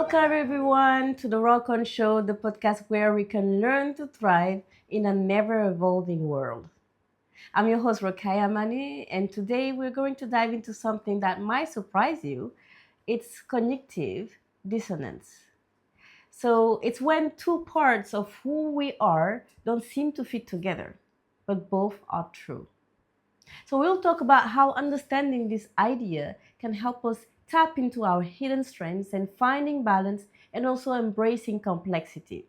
Welcome everyone to the Rok On Show, the podcast where we can learn to thrive in a never-evolving world. I'm your host Rokaya Mani, and today we're going to dive into something that might surprise you. It's cognitive dissonance. So it's when two parts of who we are don't seem to fit together, but both are true. So we'll talk about how understanding this idea can help us tap into our hidden strengths and finding balance and also embracing complexity.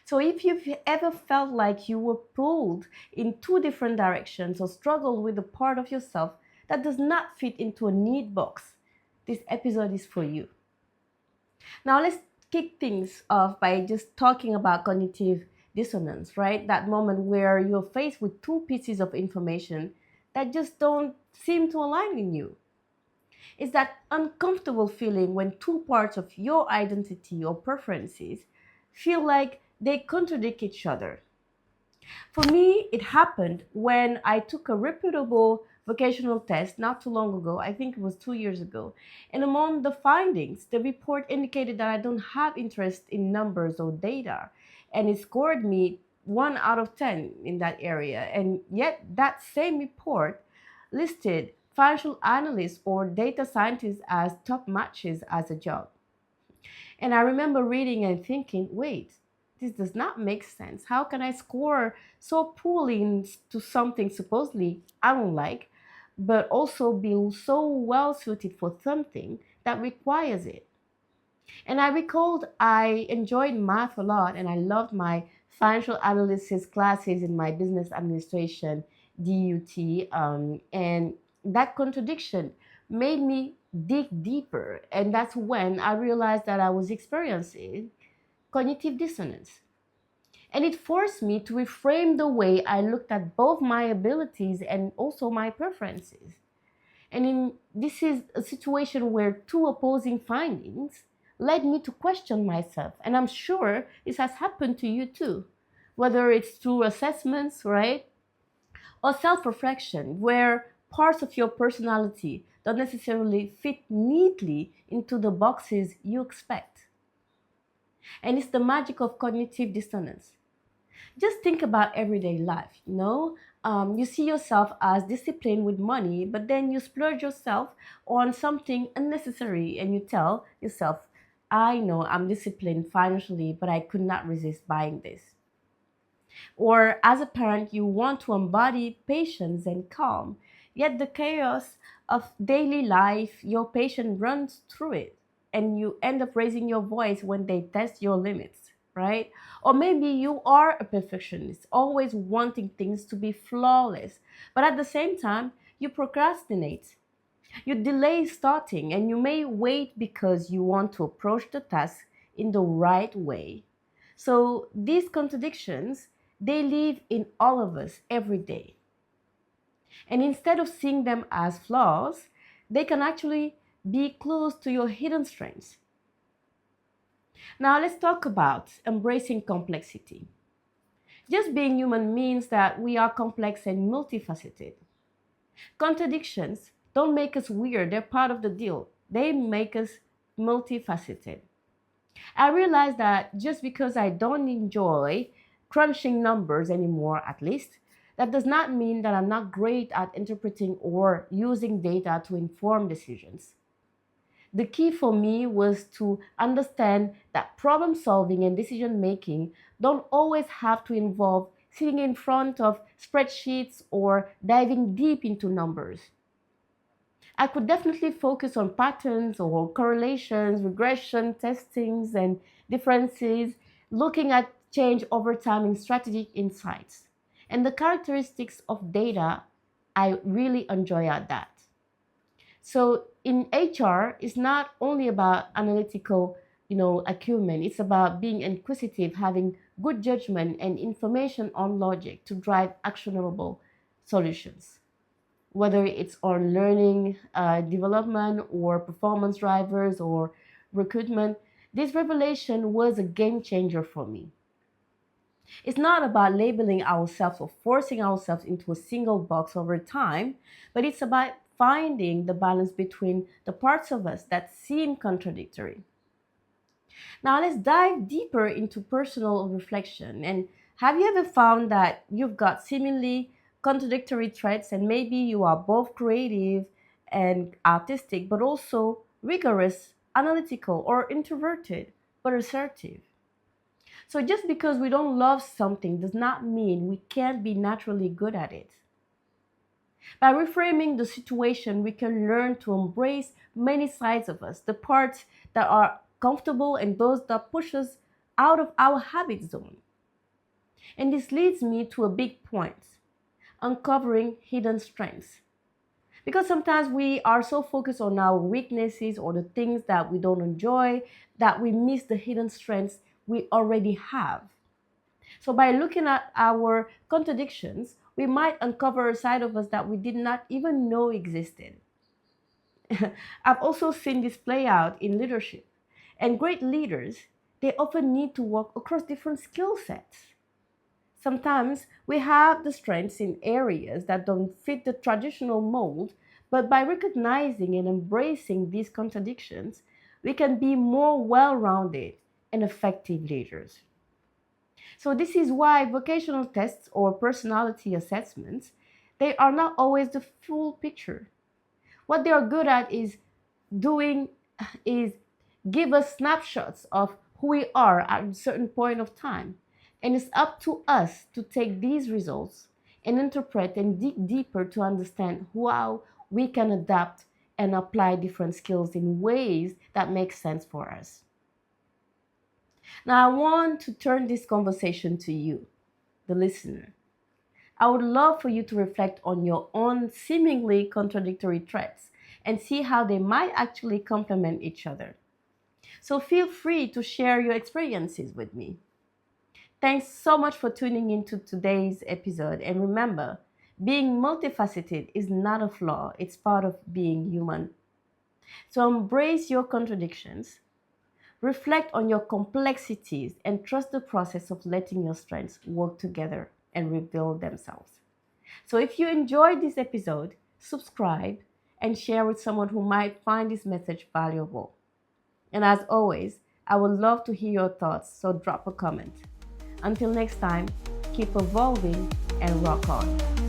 So if you've ever felt like you were pulled in two different directions or struggled with a part of yourself that does not fit into a neat box, this episode is for you. Now let's kick things off by just talking about cognitive dissonance, right? That moment where you're faced with two pieces of information that just don't seem to align in you. It's that uncomfortable feeling when two parts of your identity or preferences feel like they contradict each other. For me, it happened when I took a reputable vocational test not too long ago. I think it was 2 years ago. And among the findings, the report indicated that I don't have interest in numbers or data. And it scored me 1 out of 10 in that area. And yet, that same report listed financial analysts or data scientists as top matches as a job. And I remember reading and thinking, wait, this does not make sense. How can I score so poorly into something supposedly I don't like, but also be so well suited for something that requires it? And I recalled I enjoyed math a lot and I loved my financial analysis classes in my business administration DUT. And that contradiction made me dig deeper. And that's when I realized that I was experiencing cognitive dissonance. And it forced me to reframe the way I looked at both my abilities and also my preferences. This is a situation where two opposing findings led me to question myself. And I'm sure this has happened to you too, whether it's through assessments, right? Or self reflection, where parts of your personality don't necessarily fit neatly into the boxes you expect. And it's the magic of cognitive dissonance. Just think about everyday life, you see yourself as disciplined with money, but then you splurge yourself on something unnecessary and you tell yourself, I know I'm disciplined financially, but I could not resist buying this. Or as a parent, you want to embody patience and calm, yet the chaos of daily life, your patience runs through it, and you end up raising your voice when they test your limits, right? Or maybe you are a perfectionist, always wanting things to be flawless, but at the same time, you procrastinate. You delay starting, and you may wait because you want to approach the task in the right way. So these contradictions, they live in all of us every day. And instead of seeing them as flaws, they can actually be clues to your hidden strengths. Now let's talk about embracing complexity. Just being human means that we are complex and multifaceted. Contradictions don't make us weird, they're part of the deal. They make us multifaceted. I realized that just because I don't enjoy crunching numbers anymore, at least, that does not mean that I'm not great at interpreting or using data to inform decisions. The key for me was to understand that problem solving and decision making don't always have to involve sitting in front of spreadsheets or diving deep into numbers. I could definitely focus on patterns or correlations, regression testings, and differences, looking at change over time in strategic insights. And the characteristics of data, I really enjoy at that. So in HR, it's not only about analytical, acumen. It's about being inquisitive, having good judgment and information on logic to drive actionable solutions. Whether it's on learning, development, or performance drivers, or recruitment, this revelation was a game changer for me. It's not about labeling ourselves or forcing ourselves into a single box over time, but it's about finding the balance between the parts of us that seem contradictory. Now, let's dive deeper into personal reflection. And have you ever found that you've got seemingly contradictory traits, and maybe you are both creative and artistic, but also rigorous, analytical, or introverted, but assertive? So, just because we don't love something does not mean we can't be naturally good at it. By reframing the situation, we can learn to embrace many sides of us, the parts that are comfortable and those that push us out of our habit zone. And this leads me to a big point: uncovering hidden strengths. Because sometimes we are so focused on our weaknesses or the things that we don't enjoy that we miss the hidden strengths we already have. So, by looking at our contradictions, we might uncover a side of us that we did not even know existed. I've also seen this play out in leadership. And great leaders, they often need to work across different skill sets. Sometimes we have the strengths in areas that don't fit the traditional mold, but by recognizing and embracing these contradictions, we can be more well rounded and effective leaders. So this is why vocational tests or personality assessments, they are not always the full picture. What they are good at doing is give us snapshots of who we are at a certain point of time. And it's up to us to take these results and interpret and dig deeper to understand how we can adapt and apply different skills in ways that make sense for us. Now, I want to turn this conversation to you, the listener. I would love for you to reflect on your own seemingly contradictory traits and see how they might actually complement each other. So feel free to share your experiences with me. Thanks so much for tuning into today's episode. And remember, being multifaceted is not a flaw, it's part of being human. So embrace your contradictions, reflect on your complexities, and trust the process of letting your strengths work together and reveal themselves. So if you enjoyed this episode, subscribe and share with someone who might find this message valuable. And as always, I would love to hear your thoughts, so drop a comment. Until next time, keep evolving and rock on.